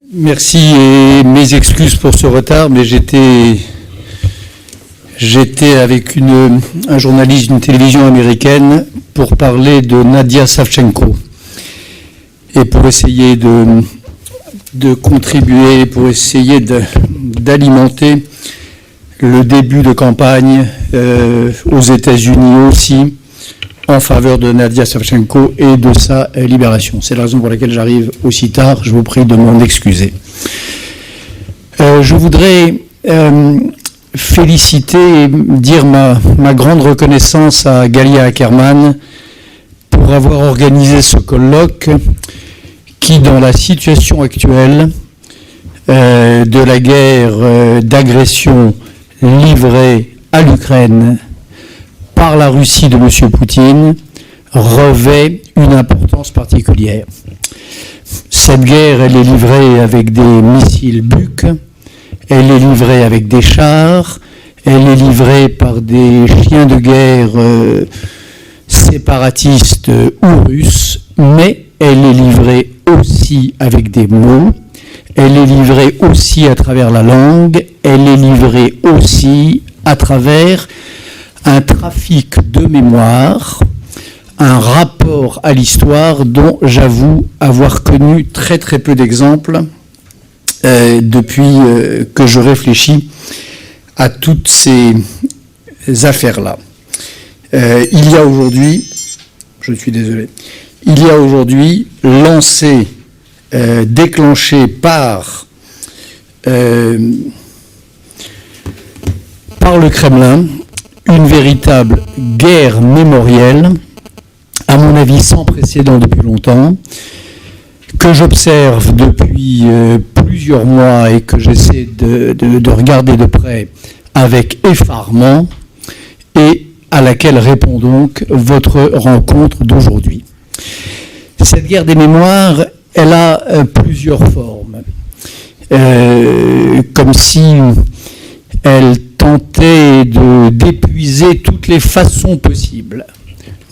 Merci et mes excuses pour ce retard, mais j'étais avec un journaliste d'une télévision américaine pour parler de Nadia Savchenko et pour essayer de contribuer, pour essayer d'alimenter le début de campagne aux États-Unis aussi en faveur de Nadia Savchenko et de sa libération. C'est la raison pour laquelle j'arrive aussi tard. Je vous prie de m'en excuser. Je voudrais féliciter et dire ma grande reconnaissance à Galia Ackerman pour avoir organisé ce colloque qui, dans la situation actuelle de la guerre d'agression livrée à l'Ukraine par la Russie de M. Poutine, revêt une importance particulière. Cette guerre, elle est livrée avec des missiles Buk, elle est livrée avec des chars, elle est livrée par des chiens de guerre séparatistes ou russes, mais elle est livrée aussi avec des mots, elle est livrée aussi à travers la langue, elle est livrée aussi à travers un trafic de mémoire, un rapport à l'histoire dont j'avoue avoir connu très très peu d'exemples depuis que je réfléchis à toutes ces affaires-là. Il y a aujourd'hui, je suis désolé, il y a aujourd'hui lancé, déclenché par le Kremlin, une véritable guerre mémorielle, à mon avis sans précédent depuis longtemps, que j'observe depuis plusieurs mois et que j'essaie de regarder de près avec effarement, et à laquelle répond donc votre rencontre d'aujourd'hui. Cette guerre des mémoires, elle a plusieurs formes, comme si elle tentait d'épuiser toutes les façons possibles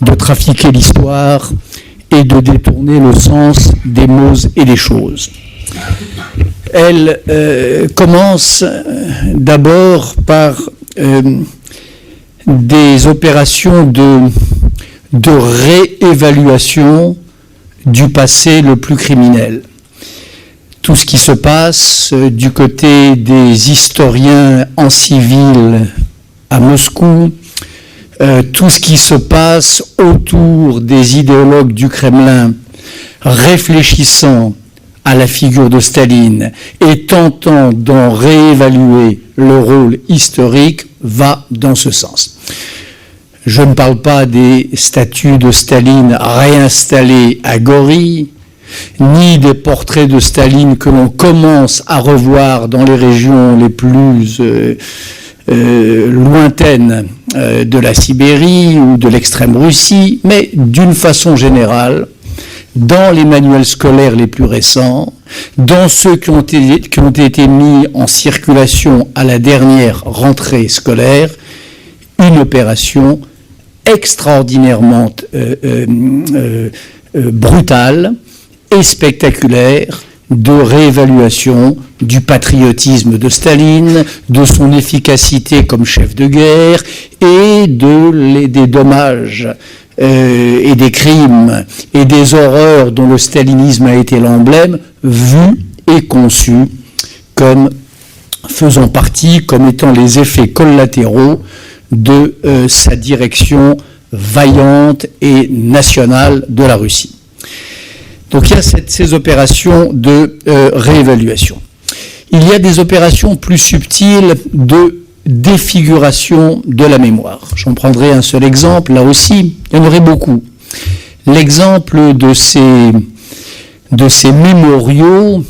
de trafiquer l'histoire et de détourner le sens des mots et des choses. Elle commence d'abord par des opérations de réévaluation du passé le plus criminel. Tout ce qui se passe du côté des historiens en civil à Moscou, tout ce qui se passe autour des idéologues du Kremlin réfléchissant à la figure de Staline et tentant d'en réévaluer le rôle historique va dans ce sens. Je ne parle pas des statues de Staline réinstallées à Gori, ni des portraits de Staline que l'on commence à revoir dans les régions les plus lointaines de la Sibérie ou de l'extrême Russie, mais d'une façon générale, dans les manuels scolaires les plus récents, dans ceux qui ont été mis en circulation à la dernière rentrée scolaire, une opération extraordinairement brutale et spectaculaire de réévaluation du patriotisme de Staline, de son efficacité comme chef de guerre et des dommages et des crimes et des horreurs dont le stalinisme a été l'emblème, vus et conçus comme faisant partie, comme étant les effets collatéraux de sa direction vaillante et nationale de la Russie. Donc il y a ces opérations de réévaluation. Il y a des opérations plus subtiles de défiguration de la mémoire. J'en prendrai un seul exemple, là aussi, il y en aurait beaucoup. L'exemple de ces mémoriaux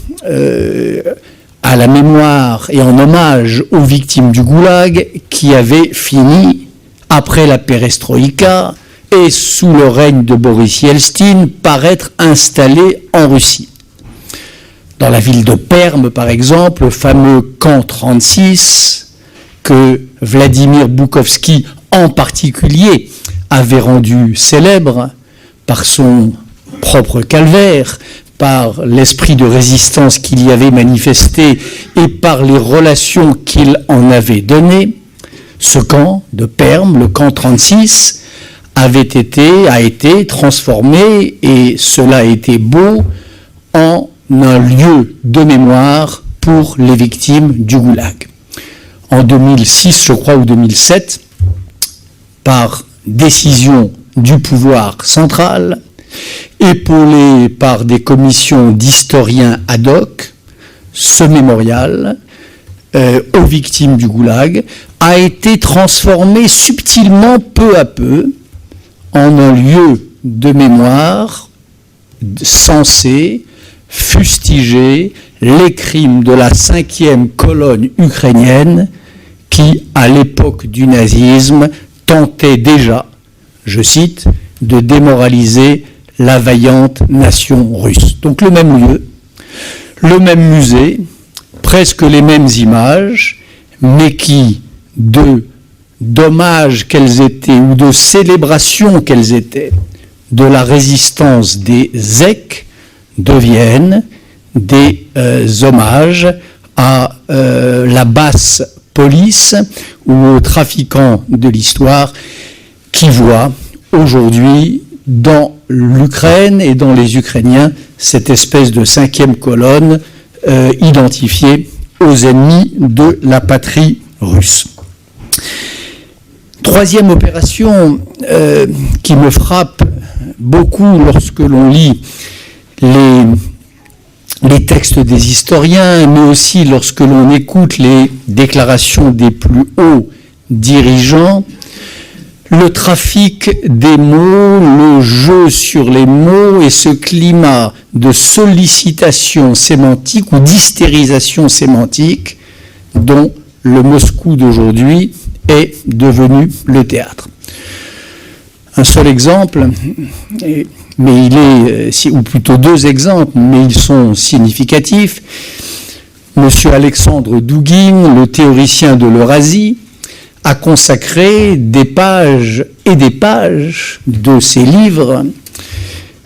à la mémoire et en hommage aux victimes du Goulag qui avaient fini, après la perestroïka, et sous le règne de Boris Yeltsin, par être installé en Russie. Dans la ville de Perm, par exemple, le fameux camp 36, que Vladimir Boukhovski en particulier avait rendu célèbre par son propre calvaire, par l'esprit de résistance qu'il y avait manifesté et par les relations qu'il en avait données, ce camp de Perm, le camp 36, a été transformé, et cela a été beau, en un lieu de mémoire pour les victimes du goulag. En 2006, je crois, ou 2007, par décision du pouvoir central, épaulé par des commissions d'historiens ad hoc, ce mémorial aux victimes du goulag a été transformé subtilement, peu à peu, en un lieu de mémoire censé fustiger les crimes de la 5e colonne ukrainienne qui, à l'époque du nazisme, tentait déjà, je cite, de démoraliser la vaillante nation russe. Donc le même lieu, le même musée, presque les mêmes images, mais qui, de d'hommages qu'elles étaient ou de célébrations qu'elles étaient de la résistance des Zèques, deviennent des hommages à la basse police ou aux trafiquants de l'histoire qui voient aujourd'hui dans l'Ukraine et dans les Ukrainiens cette espèce de 5e colonne identifiée aux ennemis de la patrie russe. Troisième opération qui me frappe beaucoup lorsque l'on lit les textes des historiens, mais aussi lorsque l'on écoute les déclarations des plus hauts dirigeants, le trafic des mots, le jeu sur les mots et ce climat de sollicitation sémantique ou d'hystérisation sémantique dont le Moscou d'aujourd'hui est devenu le théâtre. Un seul exemple, mais ou plutôt deux exemples, mais ils sont significatifs. Monsieur Alexandre Douguine, le théoricien de l'Eurasie, a consacré des pages et des pages de ses livres,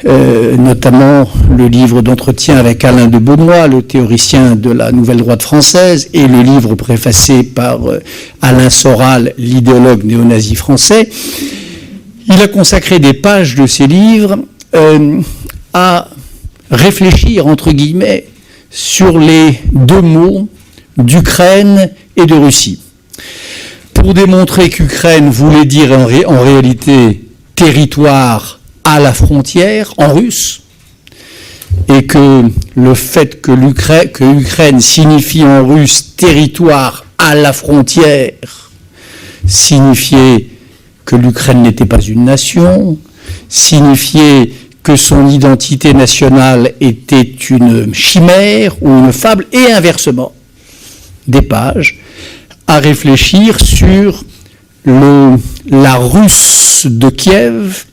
notamment le livre d'entretien avec Alain de Benoît, le théoricien de la Nouvelle Droite française, et le livre préfacé par Alain Soral, l'idéologue néo-nazi français. Il a consacré des pages de ses livres à réfléchir, entre guillemets, sur les deux mots d'Ukraine et de Russie, pour démontrer qu'Ukraine voulait dire en réalité territoire à la frontière en russe, et que le fait que Ukraine signifie en russe territoire à la frontière signifiait que l'Ukraine n'était pas une nation, signifiait que son identité nationale était une chimère ou une fable, et inversement, des pages à réfléchir sur la Russe de Kiev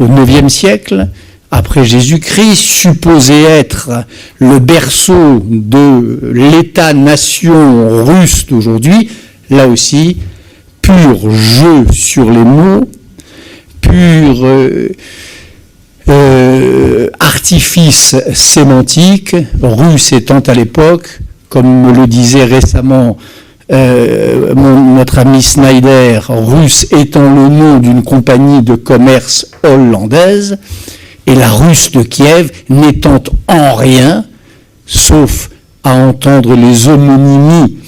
au IXe siècle, après Jésus-Christ, supposé être le berceau de l'État-nation russe d'aujourd'hui, là aussi, pur jeu sur les mots, pur artifice sémantique, russe étant à l'époque, comme me le disait récemment notre ami Snyder, russe étant le nom d'une compagnie de commerce hollandaise, et la Russe de Kiev n'étant en rien, sauf à entendre les homonymies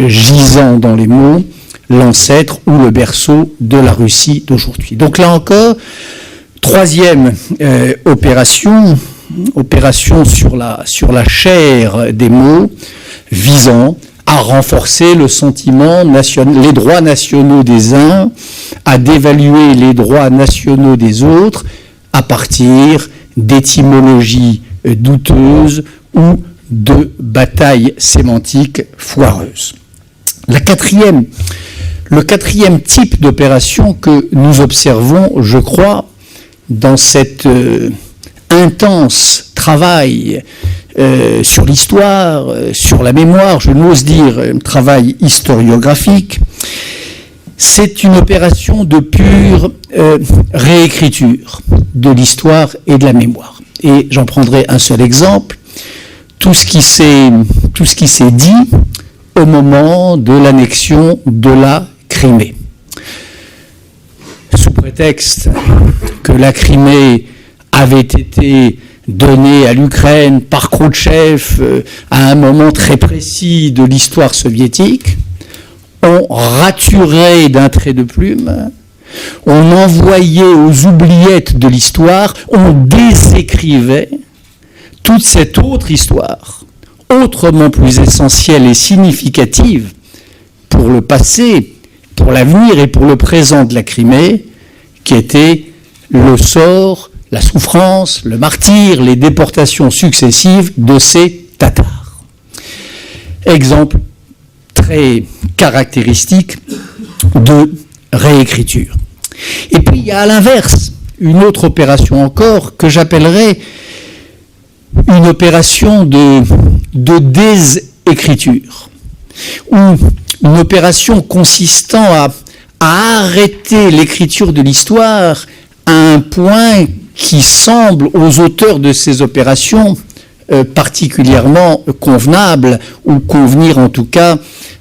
gisant dans les mots, l'ancêtre ou le berceau de la Russie d'aujourd'hui. Donc là encore, troisième opération sur la chair des mots, visant à renforcer le sentiment national, les droits nationaux des uns, à dévaluer les droits nationaux des autres à partir d'étymologies douteuses ou de batailles sémantiques foireuses. Le quatrième type d'opération que nous observons, je crois, dans cet intense travail sur l'histoire, sur la mémoire, je n'ose dire travail historiographique, c'est une opération de pure réécriture de l'histoire et de la mémoire. Et j'en prendrai un seul exemple, tout ce qui s'est dit au moment de l'annexion de la Crimée. Sous prétexte que la Crimée avait été donnée à l'Ukraine par Khrouchtchev à un moment très précis de l'histoire soviétique, on raturait d'un trait de plume, on envoyait aux oubliettes de l'histoire, on désécrivait toute cette autre histoire, autrement plus essentielle et significative pour le passé, pour l'avenir et pour le présent de la Crimée, qui était le sort, la souffrance, le martyre, les déportations successives de ces Tatars. Exemple très caractéristique de réécriture. Et puis il y a à l'inverse une autre opération encore que j'appellerais une opération de désécriture, ou une opération consistant à arrêter l'écriture de l'histoire à un point qui semble aux auteurs de ces opérations particulièrement convenable, ou convenir en tout cas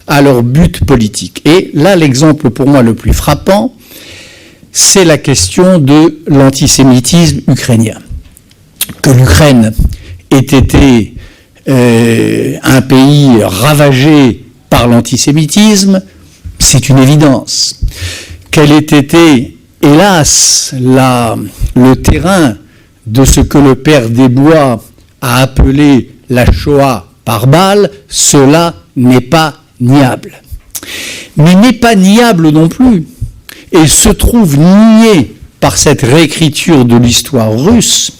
à leur but politique. Et là, l'exemple pour moi le plus frappant, c'est la question de l'antisémitisme ukrainien. Que l'Ukraine ait été un pays ravagé par l'antisémitisme, c'est une évidence. Qu'elle ait été, hélas, le terrain de ce que le père Desbois a appelé la Shoah par balle, cela n'est pas niable. Mais n'est pas niable non plus, et se trouve nié par cette réécriture de l'histoire russe,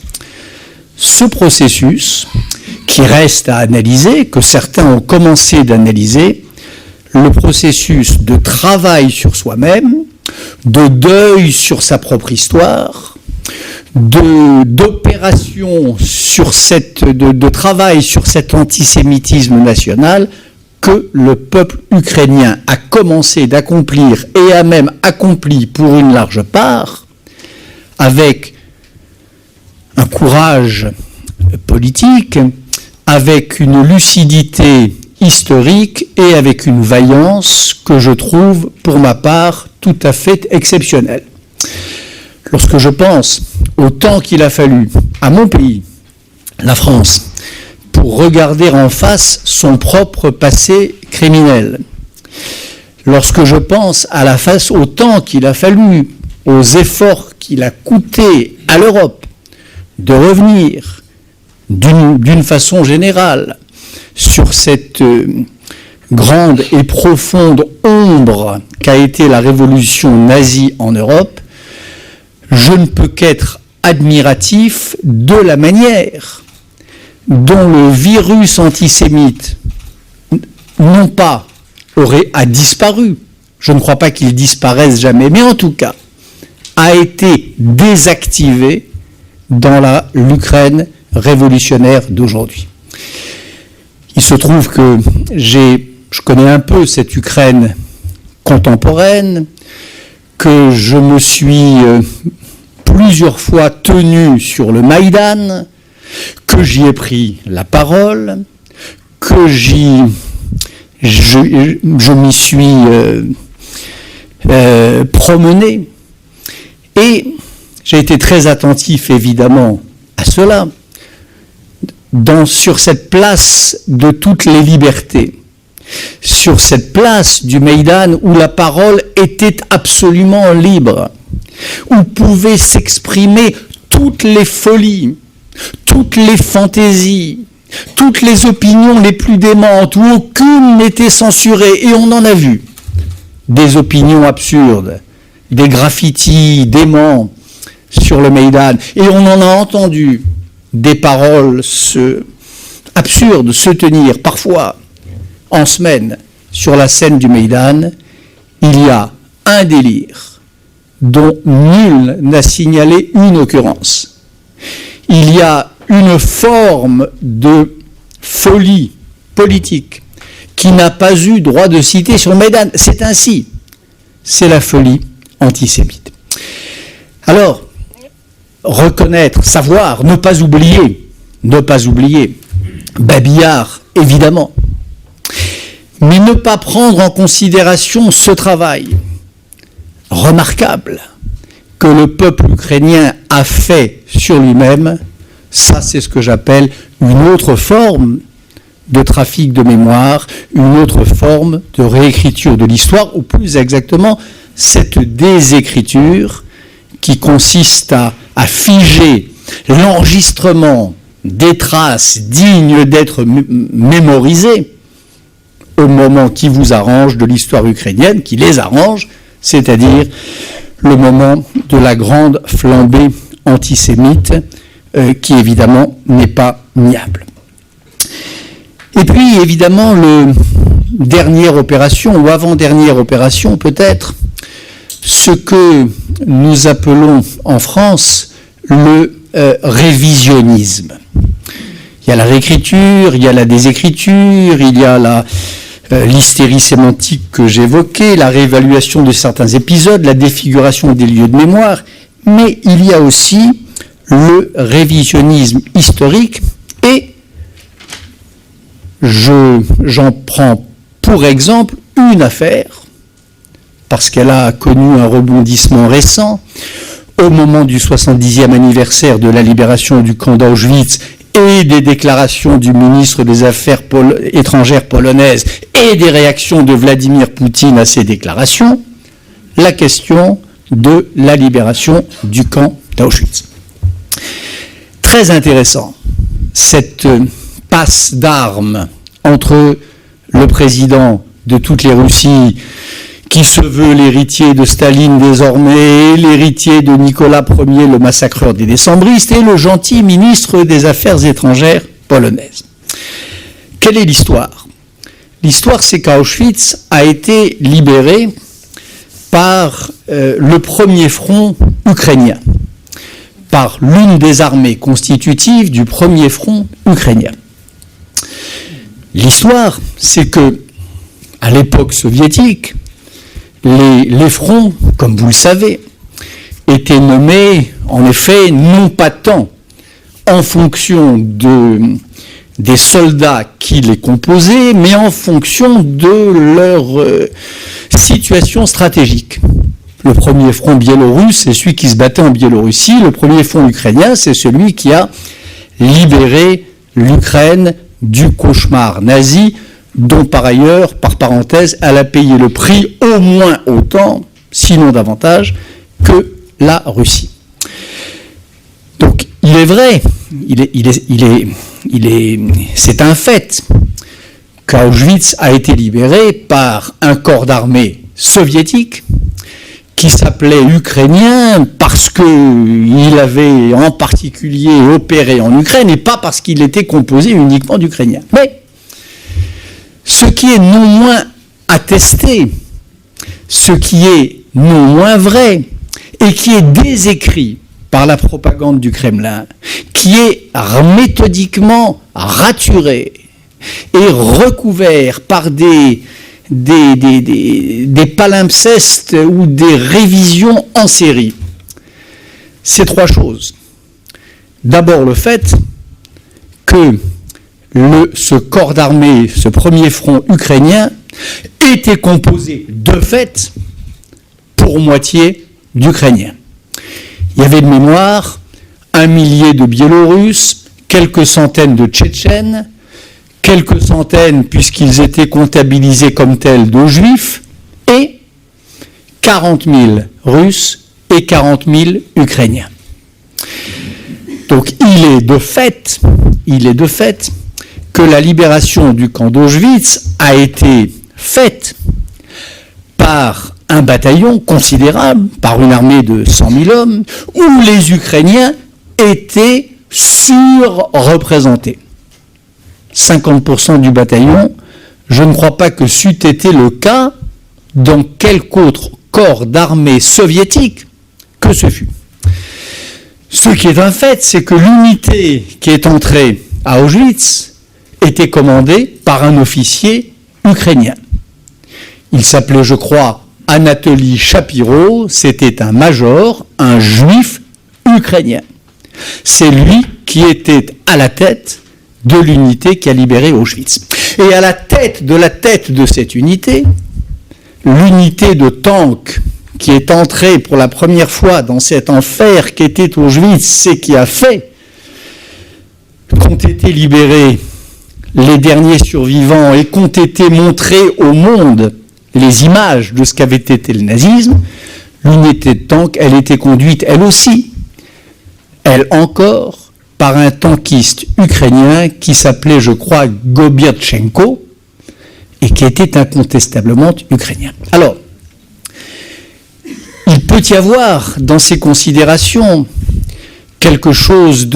ce processus qui reste à analyser, que certains ont commencé d'analyser, le processus de travail sur soi-même, de deuil sur sa propre histoire, d'opération sur de travail sur cet antisémitisme national que le peuple ukrainien a commencé d'accomplir et a même accompli pour une large part avec un courage politique, avec une lucidité historique et avec une vaillance que je trouve, pour ma part, tout à fait exceptionnelle. Lorsque je pense au temps qu'il a fallu à mon pays, la France, pour regarder en face son propre passé criminel, lorsque je pense au temps qu'il a fallu, aux efforts qu'il a coûté à l'Europe de revenir d'une façon générale sur cette grande et profonde ombre qu'a été la révolution nazie en Europe, je ne peux qu'être admiratif de la manière dont le virus antisémite, non pas a disparu, je ne crois pas qu'il disparaisse jamais, mais en tout cas, a été désactivé dans l'Ukraine révolutionnaire d'aujourd'hui. Il se trouve que je connais un peu cette Ukraine contemporaine, que je me suis plusieurs fois tenu sur le Maïdan, que j'y ai pris la parole, que je m'y suis promené, et j'ai été très attentif évidemment à cela, sur cette place de toutes les libertés, sur cette place du Maïdan où la parole était absolument libre, où pouvaient s'exprimer toutes les folies, toutes les fantaisies, toutes les opinions les plus démentes, où aucune n'était censurée, et on en a vu des opinions absurdes, des graffitis déments sur le Maïdan, et on en a entendu des paroles absurdes se tenir parfois en semaine sur la scène du Maïdan. Il y a un délire dont nul n'a signalé une occurrence. Il y a une forme de folie politique qui n'a pas eu droit de citer sur le Maïdan. C'est ainsi. C'est la folie antisémite. Alors, reconnaître, savoir, ne pas oublier, Babillard, évidemment, mais ne pas prendre en considération ce travail remarquable que le peuple ukrainien a fait sur lui-même, ça c'est ce que j'appelle une autre forme de trafic de mémoire, une autre forme de réécriture de l'histoire, ou plus exactement, cette désécriture qui consiste à figer l'enregistrement des traces dignes d'être mémorisées au moment qui vous arrange de l'histoire ukrainienne, qui les arrange, c'est-à-dire le moment de la grande flambée antisémite, qui évidemment n'est pas niable. Et puis évidemment, dernière opération, ou avant-dernière opération peut-être, ce que nous appelons en France le révisionnisme. Il y a la réécriture, il y a la désécriture, il y a l'hystérie sémantique que j'évoquais, la réévaluation de certains épisodes, la défiguration des lieux de mémoire, mais il y a aussi le révisionnisme historique, et j'en prends pour exemple une affaire, parce qu'elle a connu un rebondissement récent, au moment du 70e anniversaire de la libération du camp d'Auschwitz et des déclarations du ministre des Affaires étrangères polonaise et des réactions de Vladimir Poutine à ces déclarations, la question de la libération du camp d'Auschwitz. Très intéressant, cette passe d'armes entre le président de toutes les Russies, qui se veut l'héritier de Staline désormais, l'héritier de Nicolas Ier, le massacreur des décembristes, et le gentil ministre des Affaires étrangères polonaise. Quelle est l'histoire ? L'histoire, c'est qu'Auschwitz a été libéré par le premier front ukrainien, par l'une des armées constitutives du premier front ukrainien. L'histoire, c'est que, à l'époque soviétique, les fronts, comme vous le savez, étaient nommés, en effet, non pas tant en fonction des soldats qui les composaient, mais en fonction de leur situation stratégique. Le premier front biélorusse, c'est celui qui se battait en Biélorussie. Le premier front ukrainien, c'est celui qui a libéré l'Ukraine du cauchemar nazi, dont par ailleurs, par parenthèse, elle a payé le prix au moins autant, sinon davantage, que la Russie. Donc, il est vrai, c'est un fait qu'Auschwitz a été libéré par un corps d'armée soviétique qui s'appelait ukrainien parce qu'il avait en particulier opéré en Ukraine et pas parce qu'il était composé uniquement d'Ukrainiens. Mais ce qui est non moins attesté, ce qui est non moins vrai, et qui est désécrit par la propagande du Kremlin, qui est méthodiquement raturé et recouvert par des palimpsestes ou des révisions en série, c'est trois choses. D'abord le fait que ce corps d'armée, ce premier front ukrainien, était composé de fait pour moitié d'Ukrainiens. Il y avait de mémoire 1 millier de Biélorusses, quelques centaines de Tchétchènes, quelques centaines, puisqu'ils étaient comptabilisés comme tels, de Juifs, et 40 000 Russes et 40 000 Ukrainiens. Donc il est de fait que la libération du camp d'Auschwitz a été faite par un bataillon considérable, par une armée de 100 000 hommes, où les Ukrainiens étaient surreprésentés. 50% du bataillon, je ne crois pas que c'eût été le cas dans quelque autre corps d'armée soviétique que ce fut. Ce qui est un fait, c'est que l'unité qui est entrée à Auschwitz était commandée par un officier ukrainien. Il s'appelait, je crois, Anatoly Shapiro, c'était un major, un juif ukrainien. C'est lui qui était à la tête de l'unité qui a libéré Auschwitz. Et à la tête de cette unité, l'unité de tanks qui est entrée pour la première fois dans cet enfer qu'était Auschwitz et qui a fait qu'ont été libérés les derniers survivants et qu'ont été montrés au monde les images de ce qu'avait été le nazisme, l'unité de tank, elle était conduite, elle aussi, elle encore, par un tankiste ukrainien qui s'appelait, je crois, Gobiatchenko, et qui était incontestablement ukrainien. Alors, il peut y avoir dans ces considérations quelque chose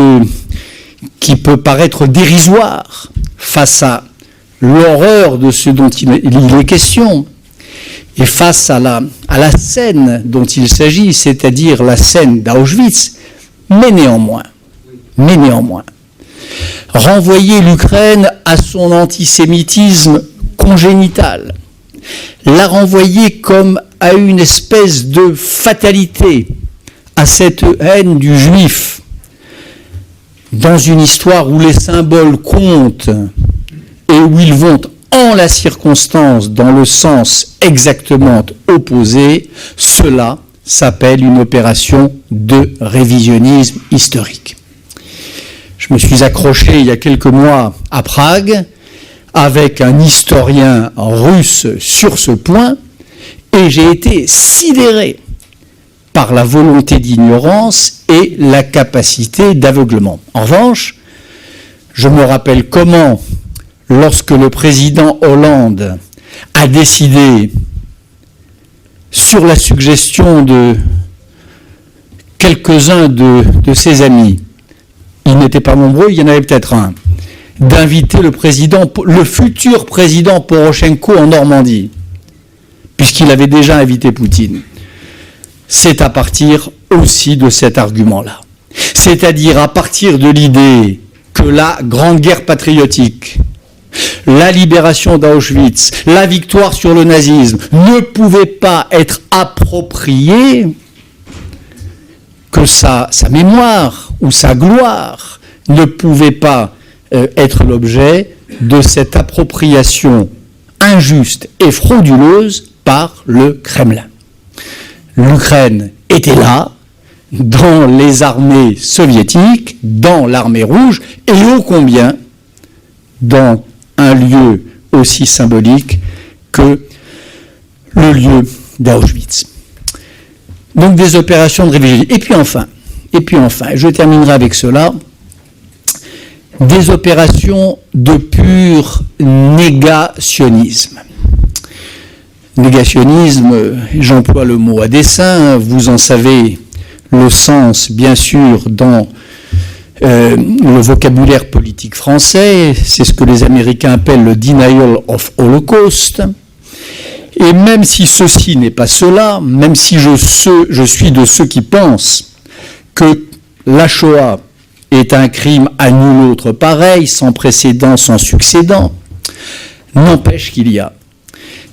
qui peut paraître dérisoire face à l'horreur de ce dont il est question, et face à la scène dont il s'agit, c'est-à-dire la scène d'Auschwitz, mais néanmoins, renvoyer l'Ukraine à son antisémitisme congénital, la renvoyer comme à une espèce de fatalité, à cette haine du juif, dans une histoire où les symboles comptent et où ils vont en la circonstance dans le sens exactement opposé, cela s'appelle une opération de révisionnisme historique. Je me suis accroché il y a quelques mois à Prague avec un historien russe sur ce point et j'ai été sidéré par la volonté d'ignorance et la capacité d'aveuglement. En revanche, je me rappelle comment, lorsque le président Hollande a décidé, sur la suggestion de quelques-uns de ses amis, ils n'étaient pas nombreux, il y en avait peut-être un, d'inviter le futur président Porochenko en Normandie, puisqu'il avait déjà invité Poutine. C'est à partir aussi de cet argument-là. C'est-à-dire à partir de l'idée que la Grande Guerre patriotique, la libération d'Auschwitz, la victoire sur le nazisme ne pouvaient pas être appropriées, que sa mémoire ou sa gloire ne pouvait pas être l'objet de cette appropriation injuste et frauduleuse par le Kremlin. L'Ukraine était là, dans les armées soviétiques, dans l'armée rouge, et ô combien dans un lieu aussi symbolique que le lieu d'Auschwitz. Donc des opérations de révision. Et puis enfin, je terminerai avec cela, des opérations de pur négationnisme. Négationnisme, j'emploie le mot à dessein, vous en savez le sens bien sûr dans le vocabulaire politique français, c'est ce que les Américains appellent le denial of Holocaust. Et même si ceci n'est pas cela, même si je suis de ceux qui pensent que la Shoah est un crime à nul autre pareil, sans précédent, sans succédent, n'empêche qu'il y a,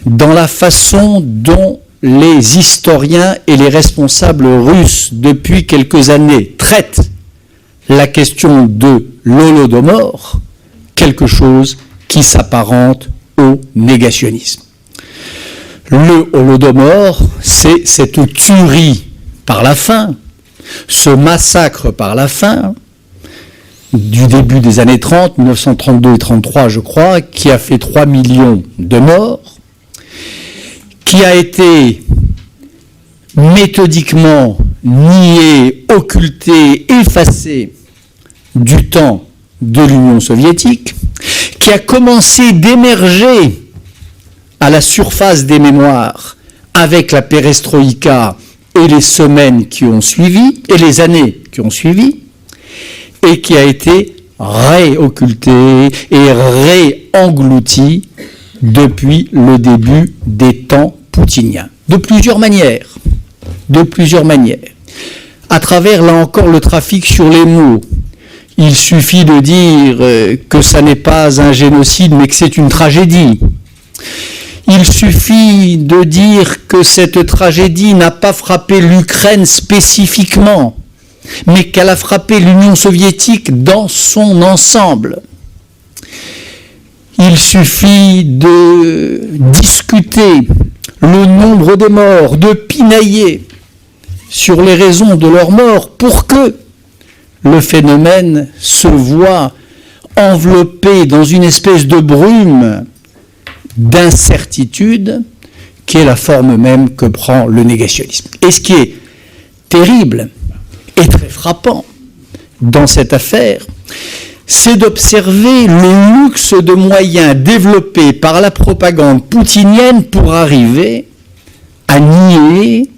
dans la façon dont les historiens et les responsables russes, depuis quelques années, traitent la question de l'Holodomor, quelque chose qui s'apparente au négationnisme. Le Holodomor, c'est cette tuerie par la faim, ce massacre par la faim, du début des années 30, 1932 et 33 je crois, qui a fait 3 millions de morts, qui a été méthodiquement nié, occulté, effacé du temps de l'Union soviétique, qui a commencé d'émerger à la surface des mémoires avec la perestroïka et les semaines qui ont suivi, et les années qui ont suivi, et qui a été réocculté et réenglouti depuis le début des temps poutiniens. De plusieurs manières. À travers, là encore, le trafic sur les mots. Il suffit de dire que ça n'est pas un génocide, mais que c'est une tragédie. Il suffit de dire que cette tragédie n'a pas frappé l'Ukraine spécifiquement, mais qu'elle a frappé l'Union soviétique dans son ensemble. Il suffit de discuter le nombre des morts, de pinailler sur les raisons de leur mort pour que le phénomène se voit enveloppé dans une espèce de brume d'incertitude qui est la forme même que prend le négationnisme. Et ce qui est terrible et très frappant dans cette affaire, c'est d'observer le luxe de moyens développés par la propagande poutinienne pour arriver à nier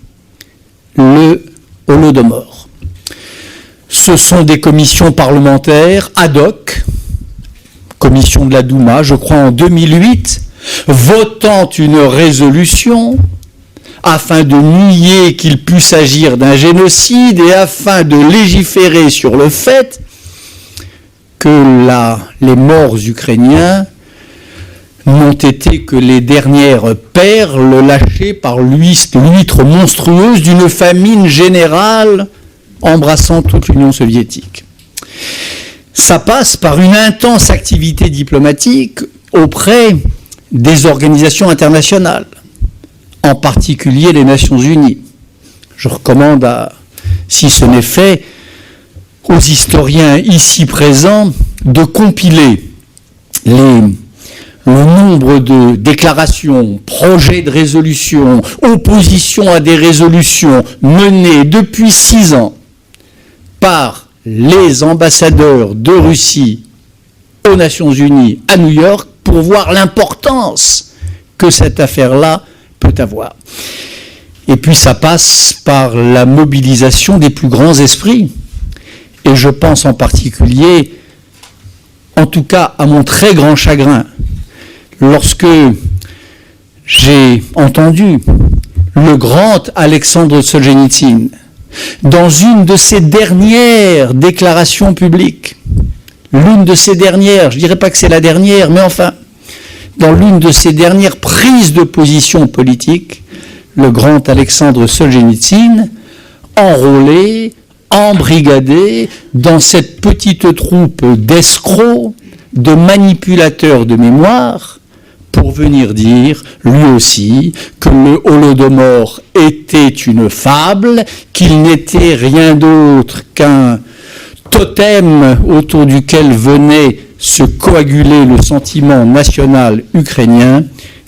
le Holodomor. Ce sont des commissions parlementaires ad hoc, commission de la Douma, je crois en 2008, votant une résolution afin de nier qu'il puisse s'agir d'un génocide et afin de légiférer sur le fait que les morts ukrainiens n'ont été que les dernières perles lâchées par l'huître monstrueuse d'une famine générale embrassant toute l'Union soviétique. Ça passe par une intense activité diplomatique auprès des organisations internationales, en particulier les Nations Unies. Je recommande, si ce n'est fait, aux historiens ici présents de compiler le nombre de déclarations, projets de résolution, oppositions à des résolutions menées depuis 6 ans par les ambassadeurs de Russie aux Nations Unies à New York pour voir l'importance que cette affaire-là peut avoir. Et puis ça passe par la mobilisation des plus grands esprits. Et je pense en particulier, en tout cas à mon très grand chagrin, lorsque j'ai entendu le grand Alexandre Solzhenitsyn, dans une de ses dernières déclarations publiques, l'une de ses dernières, je ne dirais pas que c'est la dernière, mais enfin, dans l'une de ses dernières prises de position politique, le grand Alexandre Solzhenitsyn, enrôlé, embrigadé dans cette petite troupe d'escrocs, de manipulateurs de mémoire, pour venir dire, lui aussi, que le Holodomor était une fable, qu'il n'était rien d'autre qu'un totem autour duquel venait se coaguler le sentiment national ukrainien,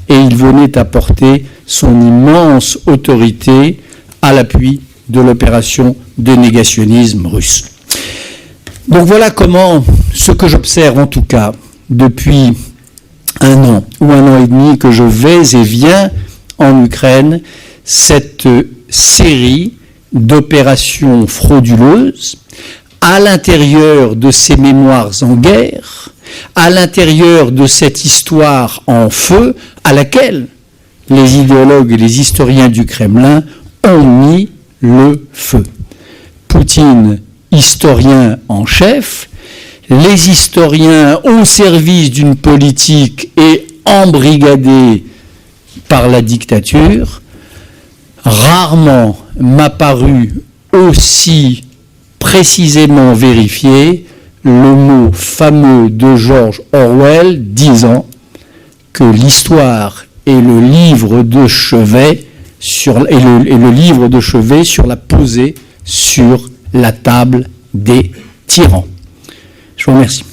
et il venait apporter son immense autorité à l'appui de l'opération de négationnisme russe. Donc voilà comment, ce que j'observe en tout cas depuis 1 an ou 1 an et demi que je vais et viens en Ukraine, cette série d'opérations frauduleuses à l'intérieur de ces mémoires en guerre, à l'intérieur de cette histoire en feu à laquelle les idéologues et les historiens du Kremlin ont mis le feu. Poutine, historien en chef, les historiens au service d'une politique et embrigadés par la dictature, rarement m'a paru aussi précisément vérifié le mot fameux de George Orwell disant que l'histoire est le livre de chevet le livre de chevet posé sur la table des tyrans. Je vous remercie.